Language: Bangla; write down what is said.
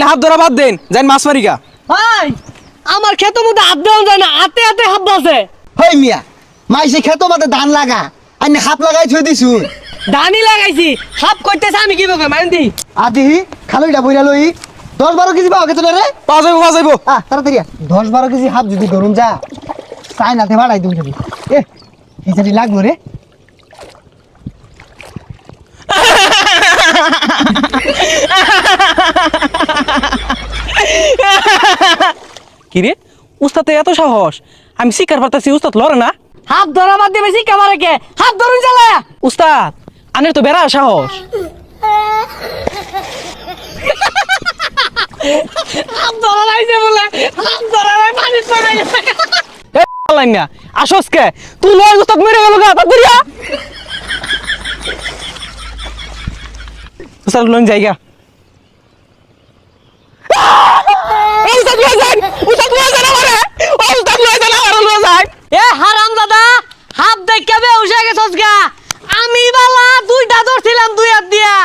হাত ধরা বাদ দেন যাই মাছ মারিকা। ভাই আমার ক্ষেতের মধ্যে হাত দেওয়া যায় না, হাতে হাতে হাত আছে। হই মিয়া মাইসে খেতো মাতে ধান লাগা আইনে হাত লাগাই থই দিছু। ধানি লাগাইছি, হাফ করতেছে আমি কি বলবো মাইন্দি। আদি খালইটা বইরা লই 10-12 কেজি পাও কেতনে রে? পাওয়া যাইবো। তাড়াতাড়ি 10-12 কেজি হাফ যদি ধরুন যা চাইনাতে ভাড়াই তুমি যদি এই যদি লাগবো রে। কিরে উস্তাদ এত সাহস, আমি শিকার পারতাছি উস্তাদ লড়ে না। হাত ধরা বাদ দিয়ে বেশি কামারে কে হাত ধরুন জ্বালা। উস্তাদ আনের তো বেড়া সাহস। হাত ধরা লাইছে বলে, হাত ধরা লাই পানি পড়ে গেছে। এ লাইনা আসস কে তুই লয় উস্তাদ মেরে গেল গা তাড়াতাড়ি উস্তাদ লন জায়গা। উস্তাদ লয় যান, উস্তাদ লয় যান আমারে, উস্তাদ লয় যান আমারে লয় যান। এ হারাম দাদা হাত দেখে বে উঠে গেছস গা। আমি বালা দুইটা ধরছিলাম দুই হাত দিয়া।